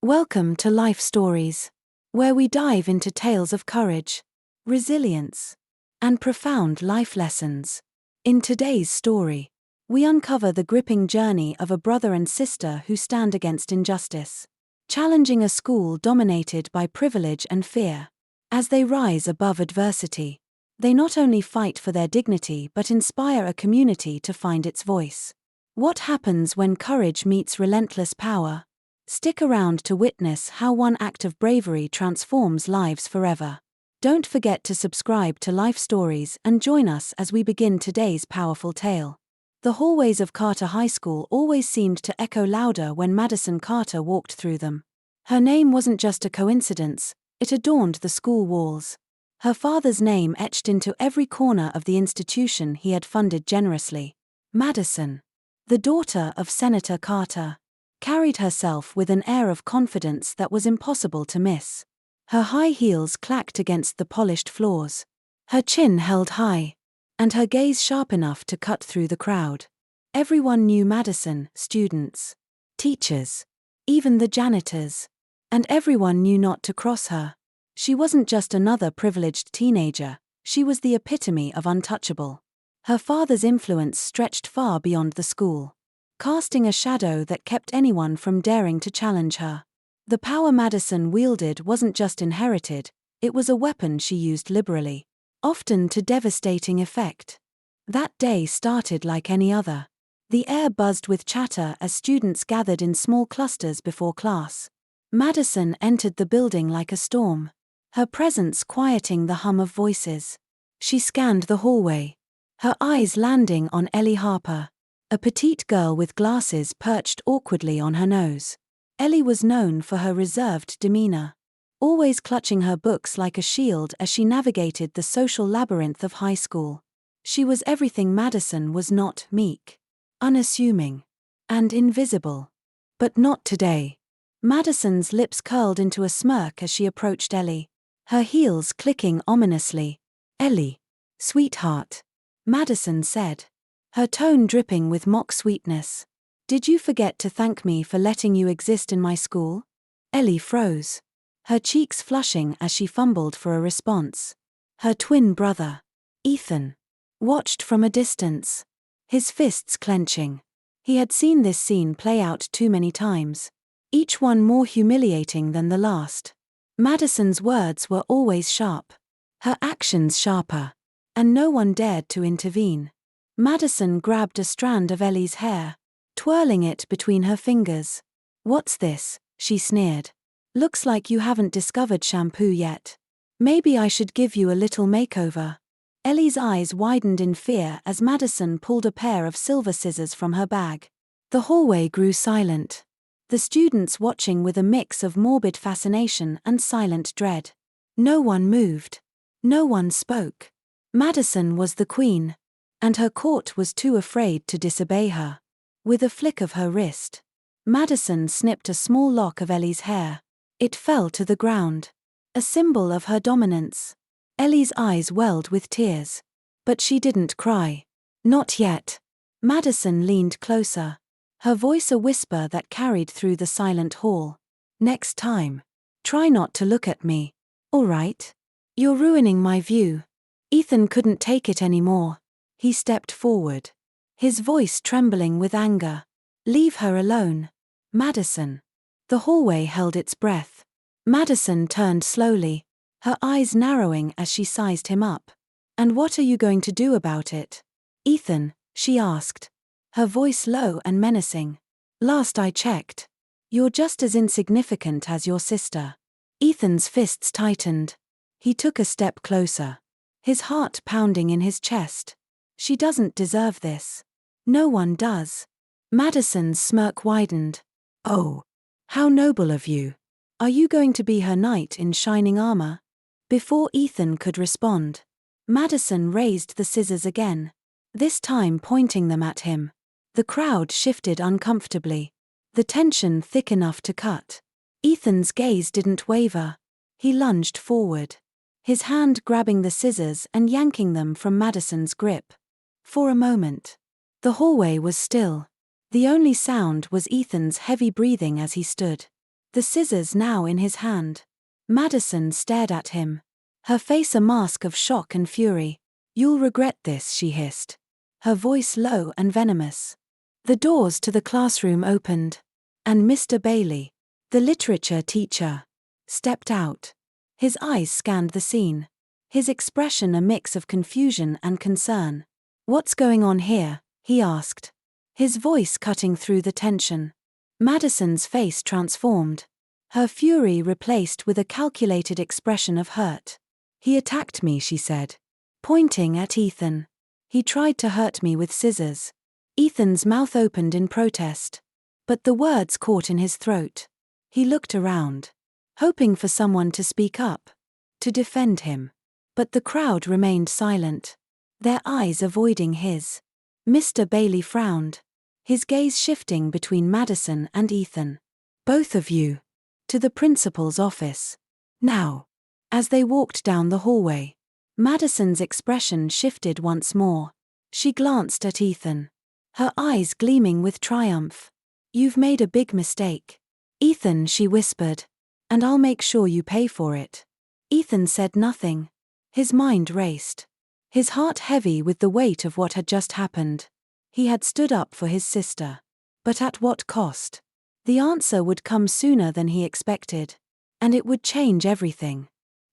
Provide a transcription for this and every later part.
Welcome to Life Stories, where we dive into tales of courage, resilience, and profound life lessons. In today's story, we uncover the gripping journey of a brother and sister who stand against injustice, challenging a school dominated by privilege and fear. As they rise above adversity, they not only fight for their dignity but inspire a community to find its voice. What happens when courage meets relentless power? Stick around to witness how one act of bravery transforms lives forever. Don't forget to subscribe to Life Stories and join us as we begin today's powerful tale. The hallways of Carter High School always seemed to echo louder when Madison Carter walked through them. Her name wasn't just a coincidence, it adorned the school walls. Her father's name etched into every corner of the institution he had funded generously. Madison, the daughter of Senator Carter, carried herself with an air of confidence that was impossible to miss. Her high heels clacked against the polished floors, her chin held high, and her gaze sharp enough to cut through the crowd. Everyone knew Madison, students, teachers, even the janitors, and everyone knew not to cross her. She wasn't just another privileged teenager, she was the epitome of untouchable. Her father's influence stretched far beyond the school, casting a shadow that kept anyone from daring to challenge her. The power Madison wielded wasn't just inherited, it was a weapon she used liberally, often to devastating effect. That day started like any other. The air buzzed with chatter as students gathered in small clusters before class. Madison entered the building like a storm, her presence quieting the hum of voices. She scanned the hallway, her eyes landing on Ellie Harper, a petite girl with glasses perched awkwardly on her nose. Ellie was known for her reserved demeanor, always clutching her books like a shield as she navigated the social labyrinth of high school. She was everything Madison was not: meek, unassuming, and invisible. But not today. Madison's lips curled into a smirk as she approached Ellie, her heels clicking ominously. "Ellie, sweetheart," Madison said, her tone dripping with mock sweetness. "Did you forget to thank me for letting you exist in my school?" Ellie froze, her cheeks flushing as she fumbled for a response. Her twin brother, Ethan, watched from a distance, his fists clenching. He had seen this scene play out too many times, each one more humiliating than the last. Madison's words were always sharp, her actions sharper, and no one dared to intervene. Madison grabbed a strand of Ellie's hair, twirling it between her fingers. "What's this?" she sneered. "Looks like you haven't discovered shampoo yet. Maybe I should give you a little makeover." Ellie's eyes widened in fear as Madison pulled a pair of silver scissors from her bag. The hallway grew silent, the students watching with a mix of morbid fascination and silent dread. No one moved. No one spoke. Madison was the queen, and her court was too afraid to disobey her. With a flick of her wrist, Madison snipped a small lock of Ellie's hair. It fell to the ground, a symbol of her dominance. Ellie's eyes welled with tears. But she didn't cry. Not yet. Madison leaned closer, her voice a whisper that carried through the silent hall. "Next time, try not to look at me, all right? You're ruining my view." Ethan couldn't take it anymore. He stepped forward, his voice trembling with anger. "Leave her alone, Madison." The hallway held its breath. Madison turned slowly, her eyes narrowing as she sized him up. "And what are you going to do about it, Ethan?" she asked, her voice low and menacing. "Last I checked, you're just as insignificant as your sister." Ethan's fists tightened. He took a step closer, his heart pounding in his chest. "She doesn't deserve this. No one does." Madison's smirk widened. "Oh, how noble of you. Are you going to be her knight in shining armor?" Before Ethan could respond, Madison raised the scissors again, this time pointing them at him. The crowd shifted uncomfortably, the tension thick enough to cut. Ethan's gaze didn't waver. He lunged forward, his hand grabbing the scissors and yanking them from Madison's grip. For a moment, the hallway was still. The only sound was Ethan's heavy breathing as he stood. the scissors now in his hand. Madison stared at him, her face a mask of shock and fury. "You'll regret this," she hissed, her voice low and venomous. The doors to the classroom opened, and Mr. Bailey, the literature teacher, stepped out. His eyes scanned the scene, his expression a mix of confusion and concern. "What's going on here?" he asked, his voice cutting through the tension. Madison's face transformed, her fury replaced with a calculated expression of hurt. "He attacked me," she said, pointing at Ethan. "He tried to hurt me with scissors." Ethan's mouth opened in protest, but the words caught in his throat. He looked around, hoping for someone to speak up, to defend him. But the crowd remained silent, their eyes avoiding his. Mr. Bailey frowned, his gaze shifting between Madison and Ethan. "Both of you, to the principal's office. Now." As they walked down the hallway, Madison's expression shifted once more. She glanced at Ethan, her eyes gleaming with triumph. "You've made a big mistake, Ethan," she whispered, "and I'll make sure you pay for it." Ethan said nothing. His mind raced, his heart heavy with the weight of what had just happened. He had stood up for his sister. But at what cost? The answer would come sooner than he expected, and it would change everything.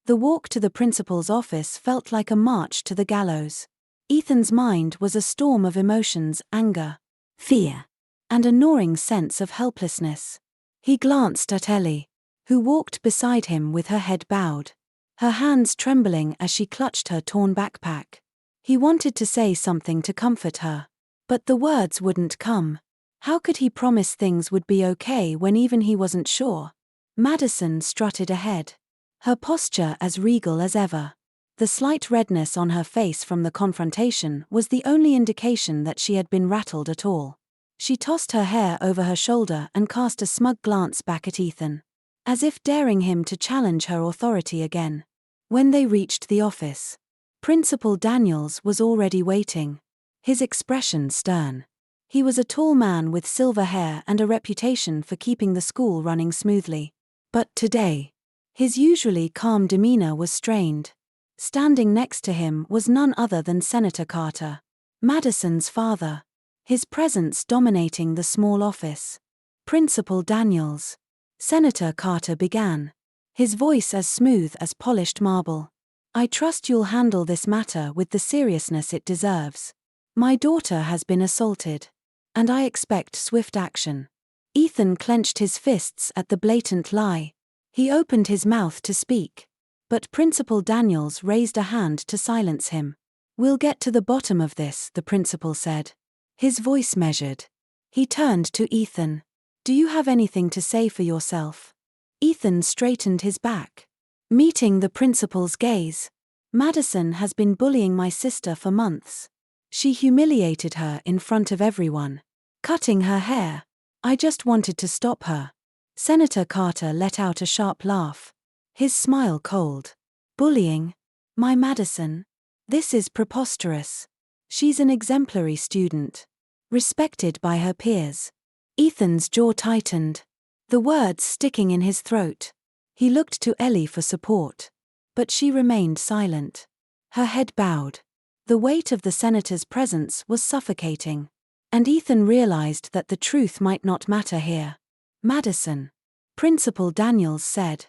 The walk to the principal's office felt like a march to the gallows. Ethan's mind was a storm of emotions: anger, fear, and a gnawing sense of helplessness. He glanced at Ellie, who walked beside him with her head bowed, her hands trembling as she clutched her torn backpack. He wanted to say something to comfort her, but the words wouldn't come. How could he promise things would be okay when even he wasn't sure? Madison strutted ahead, her posture as regal as ever. The slight redness on her face from the confrontation was the only indication that she had been rattled at all. She tossed her hair over her shoulder and cast a smug glance back at Ethan, as if daring him to challenge her authority again. When they reached the office, Principal Daniels was already waiting, his expression stern. He was a tall man with silver hair and a reputation for keeping the school running smoothly. But today, his usually calm demeanor was strained. Standing next to him was none other than Senator Carter, Madison's father, his presence dominating the small office. "Principal Daniels," Senator Carter began, his voice as smooth as polished marble, "I trust you'll handle this matter with the seriousness it deserves. My daughter has been assaulted, and I expect swift action." Ethan clenched his fists at the blatant lie. He opened his mouth to speak, but Principal Daniels raised a hand to silence him. "We'll get to the bottom of this," the principal said, his voice measured. He turned to Ethan. "Do you have anything to say for yourself?" Ethan straightened his back, meeting the principal's gaze. "Madison has been bullying my sister for months. She humiliated her in front of everyone, cutting her hair. I just wanted to stop her." Senator Carter let out a sharp laugh, his smile cold. "Bullying? My Madison? This is preposterous. She's an exemplary student, respected by her peers." Ethan's jaw tightened, the words sticking in his throat. He looked to Ellie for support, but she remained silent, her head bowed. The weight of the senator's presence was suffocating, and Ethan realized that the truth might not matter here. "Madison," Principal Daniels said,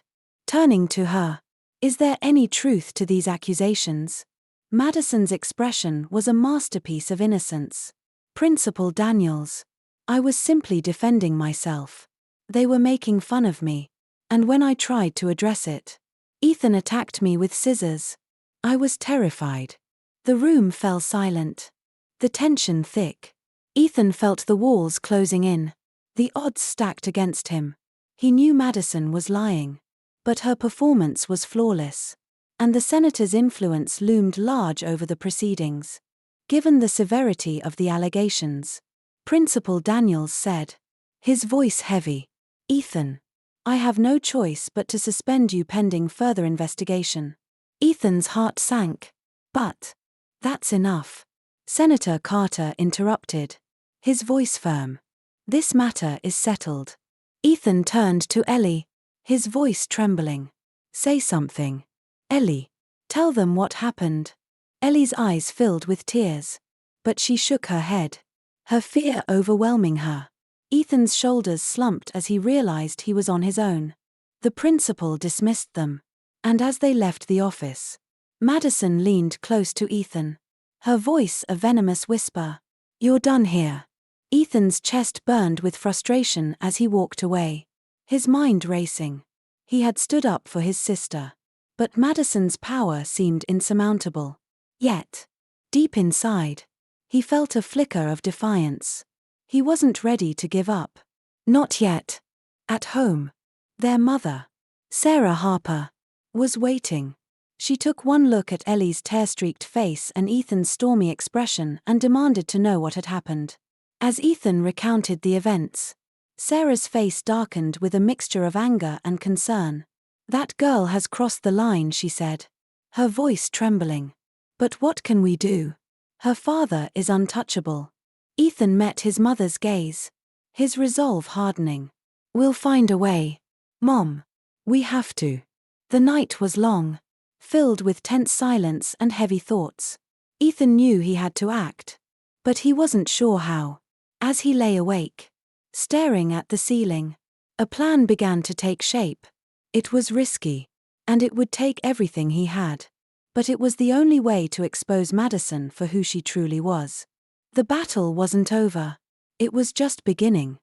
turning to her, "is there any truth to these accusations?" Madison's expression was a masterpiece of innocence. "Principal Daniels, I was simply defending myself. They were making fun of me, and when I tried to address it, Ethan attacked me with scissors. I was terrified." The room fell silent, the tension thick. Ethan felt the walls closing in, the odds stacked against him. He knew Madison was lying, but her performance was flawless, and the senator's influence loomed large over the proceedings. Given the severity of the allegations, Principal Daniels said, his voice heavy, "Ethan, I have no choice but to suspend you pending further investigation." Ethan's heart sank. "But that's enough," Senator Carter interrupted, his voice firm. "This matter is settled. Ethan turned to Ellie, his voice trembling. Say something. Ellie. Tell them what happened. Ellie's eyes filled with tears. But she shook her head, her fear overwhelming her. Ethan's shoulders slumped as he realized he was on his own. The principal dismissed them. And as they left the office, Madison leaned close to Ethan, her voice a venomous whisper. You're done here. Ethan's chest burned with frustration as he walked away, his mind racing. He had stood up for his sister. But Madison's power seemed insurmountable. Yet, deep inside, he felt a flicker of defiance. He wasn't ready to give up. Not yet. At home, their mother, Sarah Harper, was waiting. She took one look at Ellie's tear-streaked face and Ethan's stormy expression and demanded to know what had happened. As Ethan recounted the events, Sarah's face darkened with a mixture of anger and concern. That girl has crossed the line, she said, her voice trembling. But what can we do? Her father is untouchable. Ethan met his mother's gaze, his resolve hardening. We'll find a way. Mom. We have to. The night was long, filled with tense silence and heavy thoughts. Ethan knew he had to act, but he wasn't sure how. As he lay awake, staring at the ceiling, a plan began to take shape. It was risky, and it would take everything he had. But it was the only way to expose Madison for who she truly was. The battle wasn't over. It was just beginning.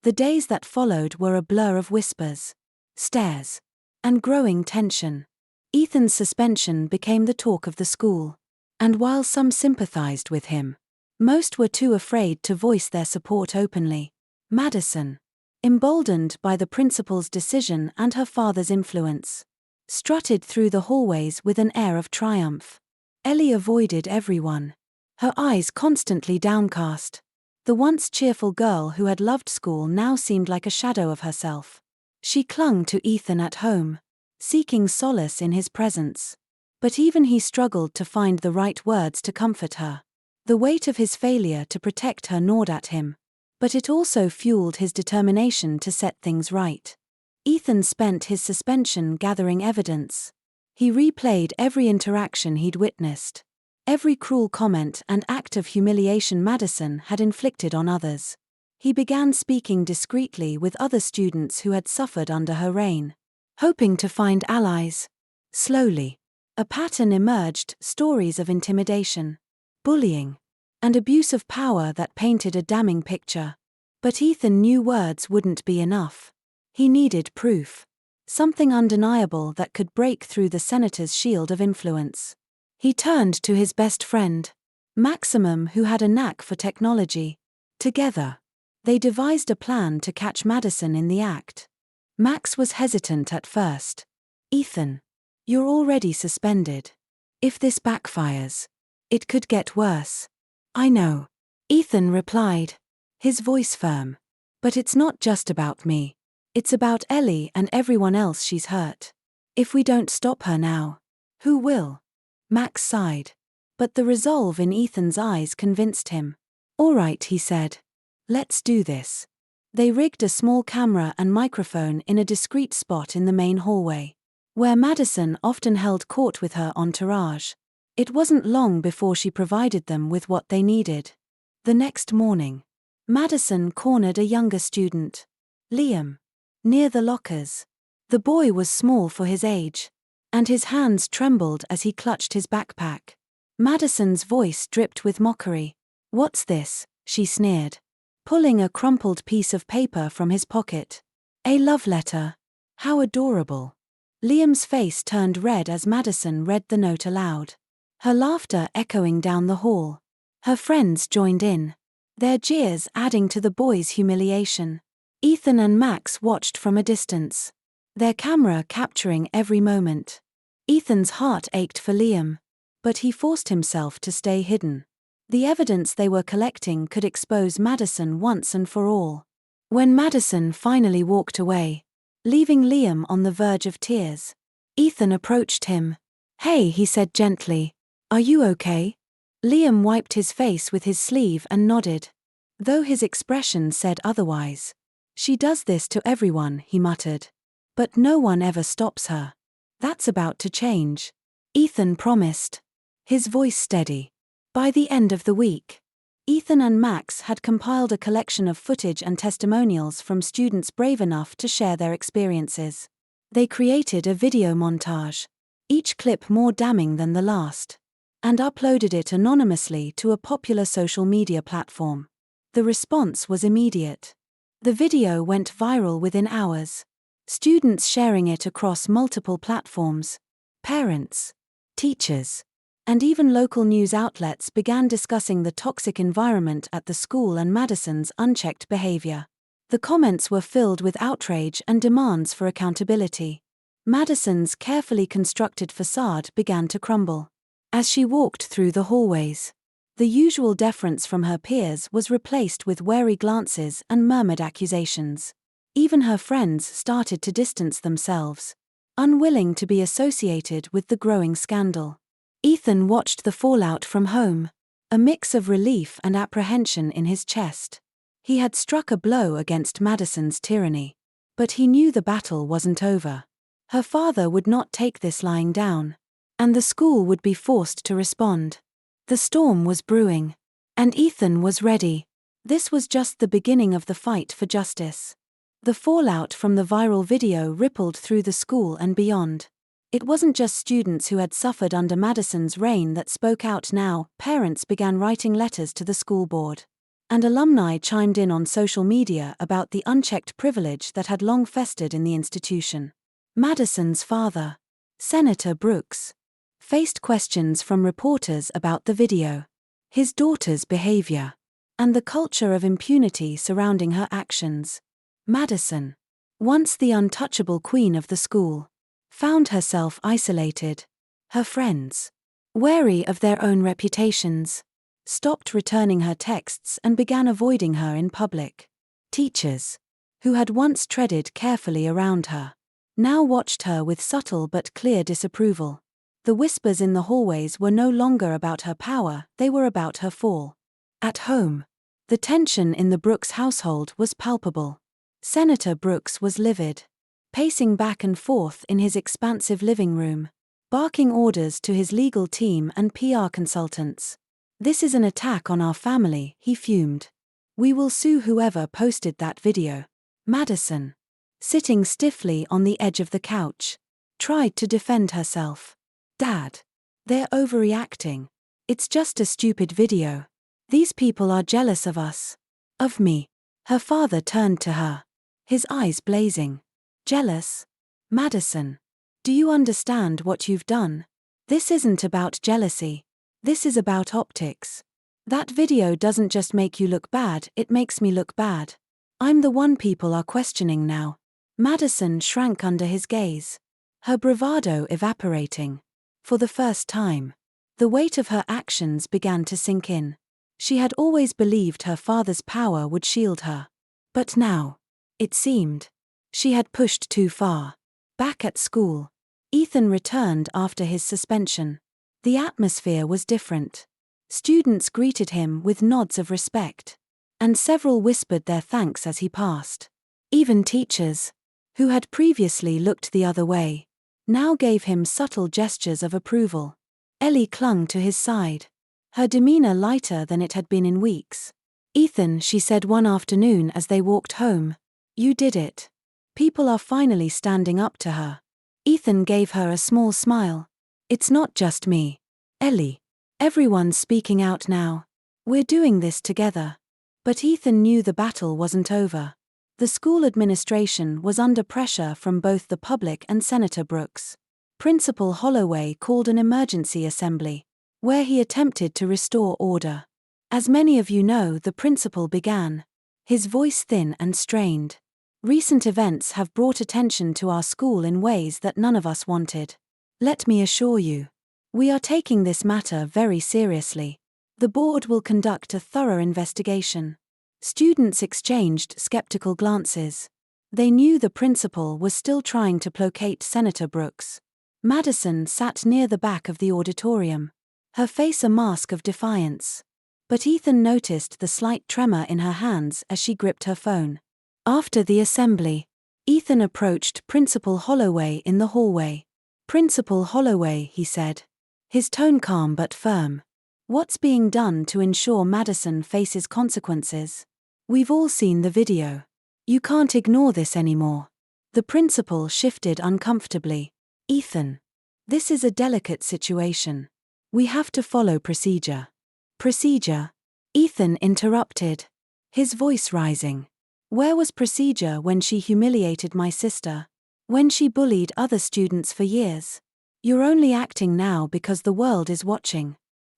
The days that followed were a blur of whispers, stares, and growing tension. Ethan's suspension became the talk of the school. And while some sympathized with him, most were too afraid to voice their support openly. Madison, emboldened by the principal's decision and her father's influence, strutted through the hallways with an air of triumph. Ellie avoided everyone, her eyes constantly downcast. The once cheerful girl who had loved school now seemed like a shadow of herself. She clung to Ethan at home, seeking solace in his presence. But even he struggled to find the right words to comfort her. The weight of his failure to protect her gnawed at him, but it also fueled his determination to set things right. Ethan spent his suspension gathering evidence. He replayed every interaction he'd witnessed, every cruel comment and act of humiliation Madison had inflicted on others. He began speaking discreetly with other students who had suffered under her reign, hoping to find allies. Slowly, a pattern emerged: stories of intimidation, bullying, and abuse of power that painted a damning picture. But Ethan knew words wouldn't be enough. He needed proof, something undeniable that could break through the senator's shield of influence. He turned to his best friend, Maximum, who had a knack for technology. Together, they devised a plan to catch Madison in the act. Max was hesitant at first. Ethan, you're already suspended. If this backfires, it could get worse. I know, Ethan replied, his voice firm. But it's not just about me. It's about Ellie and everyone else she's hurt. If we don't stop her now, who will? Max sighed. But the resolve in Ethan's eyes convinced him. All right, he said. Let's do this. They rigged a small camera and microphone in a discreet spot in the main hallway, where Madison often held court with her entourage. It wasn't long before she provided them with what they needed. The next morning, Madison cornered a younger student, Liam, near the lockers. The boy was small for his age, and his hands trembled as he clutched his backpack. Madison's voice dripped with mockery. What's this? She sneered, pulling a crumpled piece of paper from his pocket. A love letter. How adorable. Liam's face turned red as Madison read the note aloud, her laughter echoing down the hall. Her friends joined in, their jeers adding to the boy's humiliation. Ethan and Max watched from a distance, their camera capturing every moment. Ethan's heart ached for Liam, but he forced himself to stay hidden. The evidence they were collecting could expose Madison once and for all. When Madison finally walked away, leaving Liam on the verge of tears, Ethan approached him. Hey, he said gently. Are you okay? Liam wiped his face with his sleeve and nodded, though his expression said otherwise. "She does this to everyone," he muttered. "But no one ever stops her." "That's about to change," Ethan promised, his voice steady. By the end of the week, Ethan and Max had compiled a collection of footage and testimonials from students brave enough to share their experiences. They created a video montage, each clip more damning than the last, and uploaded it anonymously to a popular social media platform. The response was immediate. The video went viral within hours, students sharing it across multiple platforms. Parents, teachers, and even local news outlets began discussing the toxic environment at the school and Madison's unchecked behavior. The comments were filled with outrage and demands for accountability. Madison's carefully constructed facade began to crumble. As she walked through the hallways, the usual deference from her peers was replaced with wary glances and murmured accusations. Even her friends started to distance themselves, unwilling to be associated with the growing scandal. Ethan watched the fallout from home, a mix of relief and apprehension in his chest. He had struck a blow against Madison's tyranny, but he knew the battle wasn't over. Her father would not take this lying down, and the school would be forced to respond. The storm was brewing, and Ethan was ready. This was just the beginning of the fight for justice. The fallout from the viral video rippled through the school and beyond. It wasn't just students who had suffered under Madison's reign that spoke out now. Parents began writing letters to the school board, and alumni chimed in on social media about the unchecked privilege that had long festered in the institution. Madison's father, Senator Brooks, faced questions from reporters about the video, his daughter's behavior, and the culture of impunity surrounding her actions. Madison, once the untouchable queen of the school, found herself isolated. Her friends, wary of their own reputations, stopped returning her texts and began avoiding her in public. Teachers, who had once treaded carefully around her, now watched her with subtle but clear disapproval. The whispers in the hallways were no longer about her power, they were about her fall. At home, the tension in the Brooks household was palpable. Senator Brooks was livid, pacing back and forth in his expansive living room, barking orders to his legal team and PR consultants. "This is an attack on our family," he fumed. "We will sue whoever posted that video." Madison, sitting stiffly on the edge of the couch, tried to defend herself. "Dad, they're overreacting. It's just a stupid video. These people are jealous of us. Of me." Her father turned to her, his eyes blazing. "Jealous? Madison, do you understand what you've done? This isn't about jealousy. This is about optics. That video doesn't just make you look bad, it makes me look bad. I'm the one people are questioning now." Madison shrank under his gaze, her bravado evaporating. For the first time, the weight of her actions began to sink in. She had always believed her father's power would shield her. But now, it seemed, she had pushed too far. Back at school, Ethan returned after his suspension. The atmosphere was different. Students greeted him with nods of respect, and several whispered their thanks as he passed. Even teachers, who had previously looked the other way, now gave him subtle gestures of approval. Ellie clung to his side, her demeanor lighter than it had been in weeks. "Ethan," she said one afternoon as they walked home, "you did it. People are finally standing up to her." Ethan gave her a small smile. "It's not just me, Ellie. Everyone's speaking out now. We're doing this together." But Ethan knew the battle wasn't over. The school administration was under pressure from both the public and Senator Brooks. Principal Holloway called an emergency assembly, where he attempted to restore order. "As many of you know," the principal began, his voice thin and strained, "recent events have brought attention to our school in ways that none of us wanted. Let me assure you, we are taking this matter very seriously. The board will conduct a thorough investigation." Students exchanged skeptical glances. They knew the principal was still trying to placate Senator Brooks. Madison sat near the back of the auditorium, her face a mask of defiance. But Ethan noticed the slight tremor in her hands as she gripped her phone. After the assembly, Ethan approached Principal Holloway in the hallway. "Principal Holloway," he said, his tone calm but firm. "What's being done to ensure Madison faces consequences? We've all seen the video. You can't ignore this anymore." The principal shifted uncomfortably. "Ethan, this is a delicate situation. We have to follow procedure." "Procedure?" Ethan interrupted, his voice rising. "Where was procedure when she humiliated my sister? When she bullied other students for years? You're only acting now because the world is watching."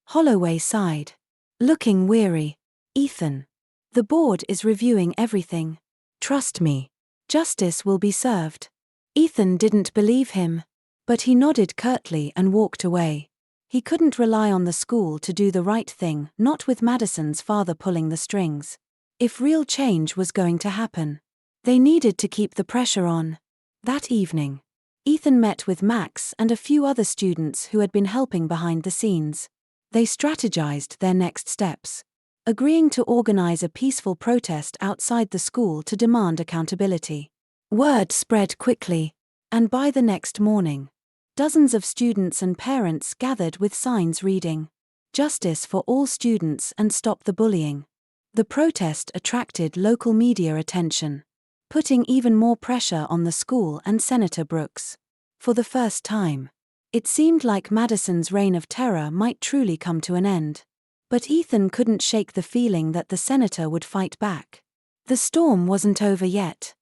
Holloway sighed, looking weary. "Ethan, the board is reviewing everything. Trust me. Justice will be served." Ethan didn't believe him, but he nodded curtly and walked away. He couldn't rely on the school to do the right thing, not with Madison's father pulling the strings. If real change was going to happen, they needed to keep the pressure on. That evening, Ethan met with Max and a few other students who had been helping behind the scenes. They strategized their next steps, agreeing to organize a peaceful protest outside the school to demand accountability. Word spread quickly, and by the next morning, dozens of students and parents gathered with signs reading, "Justice for all students and stop the bullying." The protest attracted local media attention, putting even more pressure on the school and Senator Brooks. For the first time, it seemed like Madison's reign of terror might truly come to an end. But Ethan couldn't shake the feeling that the senator would fight back. The storm wasn't over yet.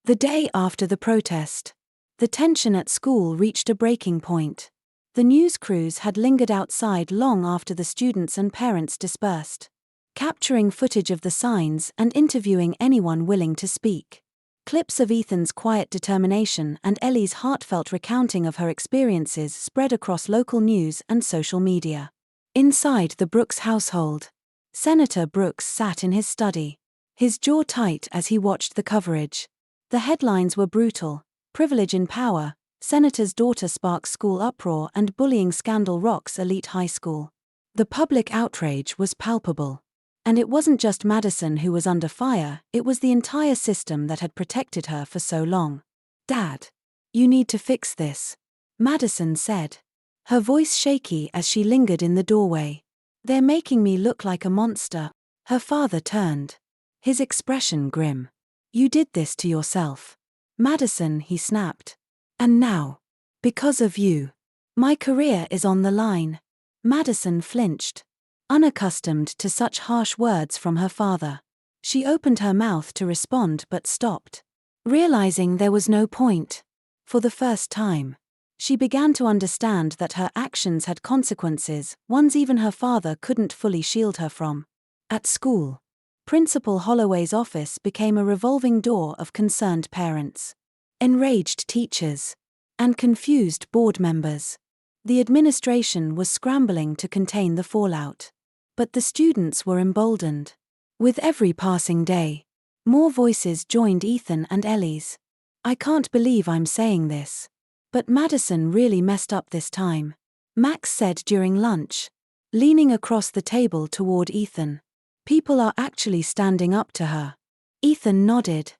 The day after the protest, the tension at school reached a breaking point. The news crews had lingered outside long after the students and parents dispersed, capturing footage of the signs and interviewing anyone willing to speak. Clips of Ethan's quiet determination and Ellie's heartfelt recounting of her experiences spread across local news and social media. Inside the Brooks household, Senator Brooks sat in his study, his jaw tight as he watched the coverage. The headlines were brutal: "Privilege in Power, Senator's Daughter Sparks School Uproar and Bullying Scandal Rocks Elite High School." The public outrage was palpable. And it wasn't just Madison who was under fire, it was the entire system that had protected her for so long. "Dad, you need to fix this," Madison said, her voice shaky as she lingered in the doorway. "They're making me look like a monster." Her father turned, his expression grim. "You did this to yourself, Madison," he snapped. "And now, because of you, my career is on the line." Madison flinched, unaccustomed to such harsh words from her father. She opened her mouth to respond but stopped, realizing there was no point. For the first time, she began to understand that her actions had consequences, ones even her father couldn't fully shield her from. At school, Principal Holloway's office became a revolving door of concerned parents, enraged teachers, and confused board members. The administration was scrambling to contain the fallout. But the students were emboldened. With every passing day, more voices joined Ethan and Ellie's. "I can't believe I'm saying this, but Madison really messed up this time," Max said during lunch, leaning across the table toward Ethan. "People are actually standing up to her." Ethan nodded.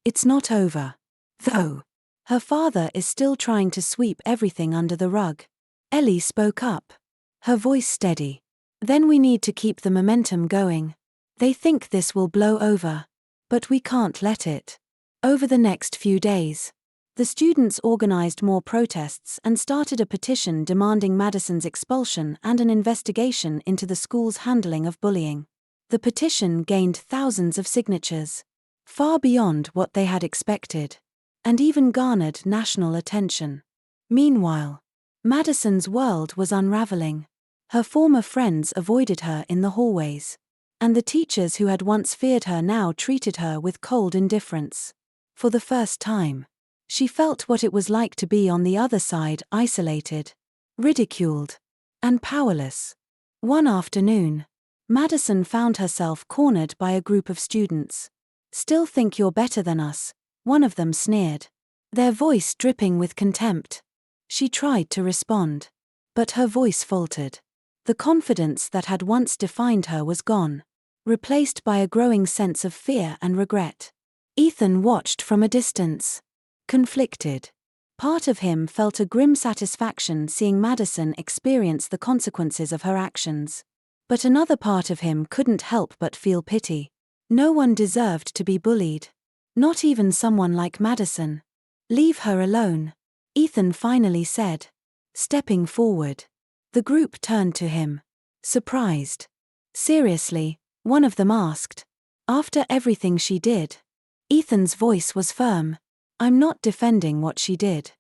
"It's not over, though. Her father is still trying to sweep everything under the rug." Ellie spoke up, her voice steady. "Then we need to keep the momentum going. They think this will blow over, but we can't let it." Over the next few days, the students organized more protests and started a petition demanding Madison's expulsion and an investigation into the school's handling of bullying. The petition gained thousands of signatures, far beyond what they had expected, and even garnered national attention. Meanwhile, Madison's world was unraveling. Her former friends avoided her in the hallways, and the teachers who had once feared her now treated her with cold indifference. For the first time, she felt what it was like to be on the other side, isolated, ridiculed, and powerless. One afternoon, Madison found herself cornered by a group of students. "Still think you're better than us," one of them sneered, their voice dripping with contempt. She tried to respond, but her voice faltered. The confidence that had once defined her was gone, replaced by a growing sense of fear and regret. Ethan watched from a distance, conflicted. Part of him felt a grim satisfaction seeing Madison experience the consequences of her actions. But another part of him couldn't help but feel pity. No one deserved to be bullied. Not even someone like Madison. "Leave her alone," Ethan finally said, stepping forward. The group turned to him, surprised. "Seriously?" one of them asked. "After everything she did?" Ethan's voice was firm. "I'm not defending what she did.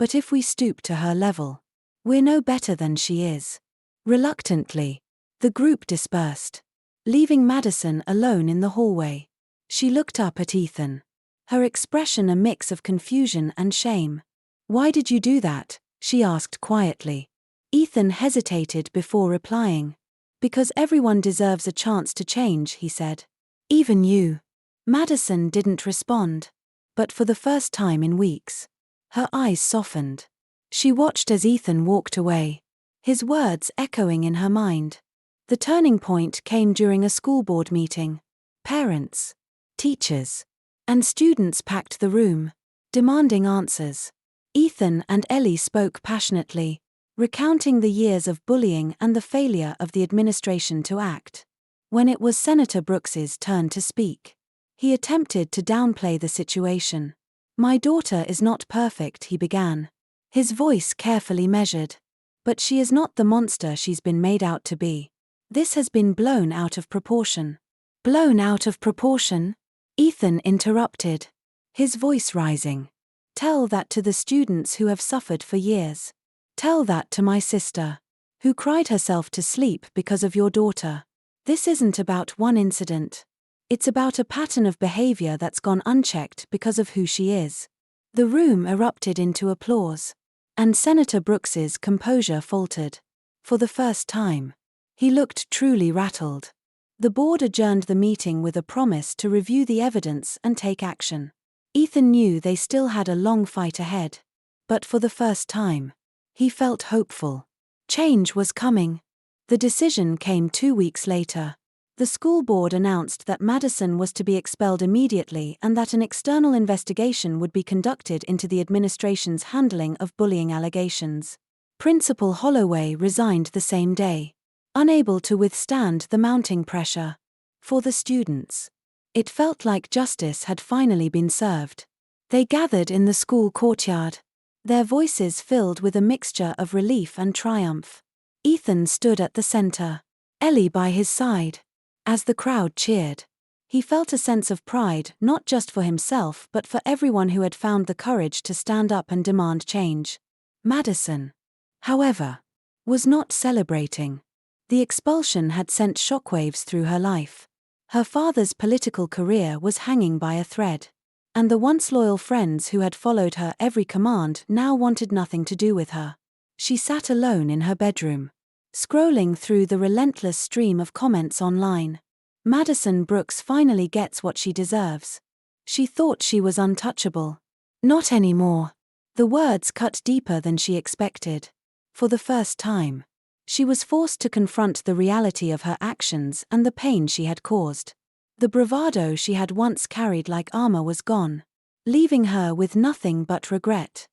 But if we stoop to her level, we're no better than she is." Reluctantly, the group dispersed, leaving Madison alone in the hallway. She looked up at Ethan, her expression a mix of confusion and shame. "Why did you do that?" she asked quietly. Ethan hesitated before replying. "Because everyone deserves a chance to change," he said. "Even you." Madison didn't respond. But for the first time in weeks, her eyes softened. She watched as Ethan walked away, his words echoing in her mind. The turning point came during a school board meeting. Parents, teachers, and students packed the room, demanding answers. Ethan and Ellie spoke passionately, recounting the years of bullying and the failure of the administration to act. When it was Senator Brooks's turn to speak, he attempted to downplay the situation. "My daughter is not perfect," he began, his voice carefully measured. "But she is not the monster she's been made out to be. This has been blown out of proportion." "Blown out of proportion?" Ethan interrupted, his voice rising. "Tell that to the students who have suffered for years. Tell that to my sister, who cried herself to sleep because of your daughter. This isn't about one incident. It's about a pattern of behavior that's gone unchecked because of who she is." The room erupted into applause, and Senator Brooks's composure faltered. For the first time, he looked truly rattled. The board adjourned the meeting with a promise to review the evidence and take action. Ethan knew they still had a long fight ahead. But for the first time, he felt hopeful. Change was coming. The decision came 2 weeks later. The school board announced that Madison was to be expelled immediately and that an external investigation would be conducted into the administration's handling of bullying allegations. Principal Holloway resigned the same day, unable to withstand the mounting pressure. For the students, it felt like justice had finally been served. They gathered in the school courtyard, their voices filled with a mixture of relief and triumph. Ethan stood at the center, Ellie by his side. As the crowd cheered, he felt a sense of pride not just for himself but for everyone who had found the courage to stand up and demand change. Madison, however, was not celebrating. The expulsion had sent shockwaves through her life. Her father's political career was hanging by a thread, and the once loyal friends who had followed her every command now wanted nothing to do with her. She sat alone in her bedroom, scrolling through the relentless stream of comments online. "Madison Brooks finally gets what she deserves." She thought she was untouchable. Not anymore. The words cut deeper than she expected. For the first time, she was forced to confront the reality of her actions and the pain she had caused. The bravado she had once carried like armor was gone, leaving her with nothing but regret.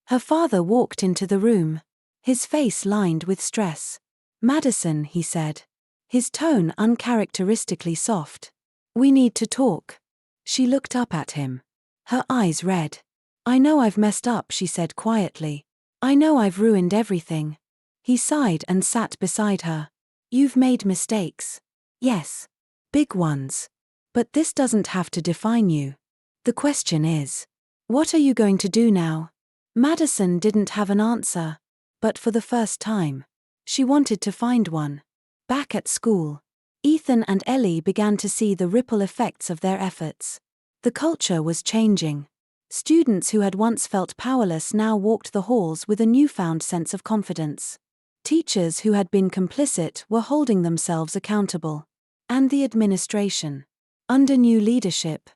Her father walked into the room, his face lined with stress. "Madison," he said, his tone uncharacteristically soft. "We need to talk." She looked up at him, her eyes red. "I know I've messed up," she said quietly. "I know I've ruined everything." He sighed and sat beside her. "You've made mistakes. Yes. Big ones. But this doesn't have to define you. The question is, what are you going to do now?" Madison didn't have an answer, but for the first time, she wanted to find one. Back at school, Ethan and Ellie began to see the ripple effects of their efforts. The culture was changing. Students who had once felt powerless now walked the halls with a newfound sense of confidence. Teachers who had been complicit were holding themselves accountable. And the administration, under new leadership,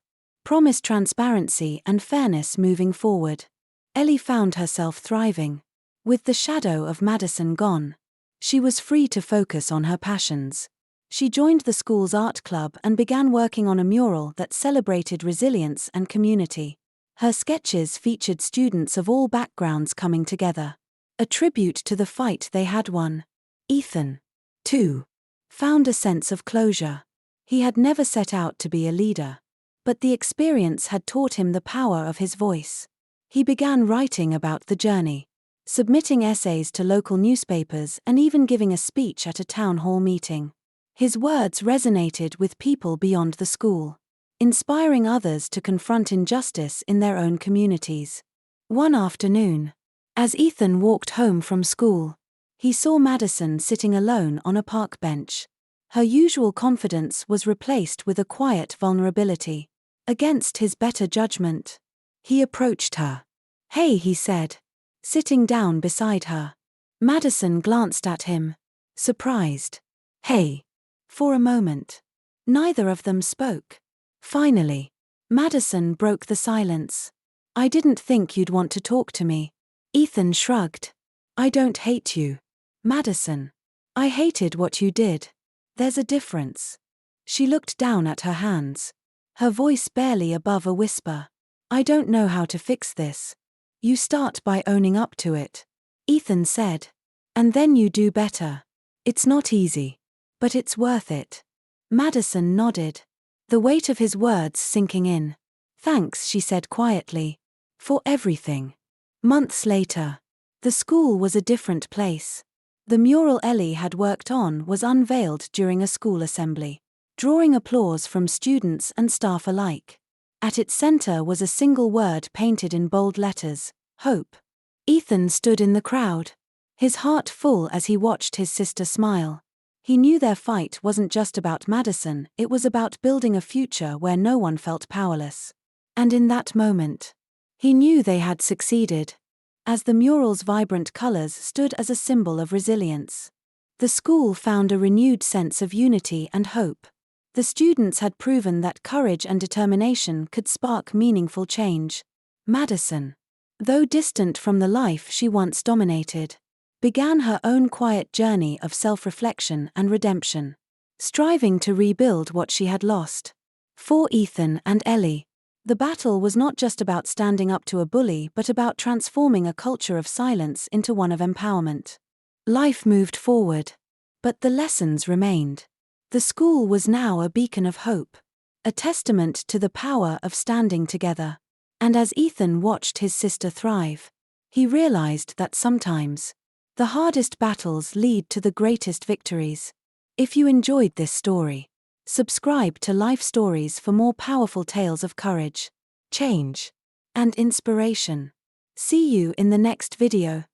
promised transparency and fairness moving forward. Ellie found herself thriving. With the shadow of Madison gone, she was free to focus on her passions. She joined the school's art club and began working on a mural that celebrated resilience and community. Her sketches featured students of all backgrounds coming together, a tribute to the fight they had won. Ethan, too, found a sense of closure. He had never set out to be a leader, but the experience had taught him the power of his voice. He began writing about the journey, submitting essays to local newspapers and even giving a speech at a town hall meeting. His words resonated with people beyond the school, inspiring others to confront injustice in their own communities. One afternoon, as Ethan walked home from school, he saw Madison sitting alone on a park bench. Her usual confidence was replaced with a quiet vulnerability. Against his better judgment, he approached her. "Hey," he said, sitting down beside her. Madison glanced at him, surprised. "Hey." For a moment, neither of them spoke. Finally, Madison broke the silence. "I didn't think you'd want to talk to me." Ethan shrugged. "I don't hate you, Madison. I hated what you did. There's a difference." She looked down at her hands, her voice barely above a whisper. "I don't know how to fix this. You start by owning up to it," Ethan said. "And then you do better. It's not easy, but it's worth it." Madison nodded, the weight of his words sinking in. "Thanks," she said quietly, "for everything." Months later, the school was a different place. The mural Ellie had worked on was unveiled during a school assembly, drawing applause from students and staff alike. At its center was a single word painted in bold letters: hope. Ethan stood in the crowd, his heart full as he watched his sister smile. He knew their fight wasn't just about Madison, it was about building a future where no one felt powerless. And in that moment, he knew they had succeeded, as the mural's vibrant colors stood as a symbol of resilience. The school found a renewed sense of unity and hope. The students had proven that courage and determination could spark meaningful change. Madison, though distant from the life she once dominated, began her own quiet journey of self-reflection and redemption, striving to rebuild what she had lost. For Ethan and Ellie, the battle was not just about standing up to a bully but about transforming a culture of silence into one of empowerment. Life moved forward, but the lessons remained. The school was now a beacon of hope, a testament to the power of standing together. And as Ethan watched his sister thrive, he realized that sometimes the hardest battles lead to the greatest victories. If you enjoyed this story, subscribe to Life Stories for more powerful tales of courage, change, and inspiration. See you in the next video.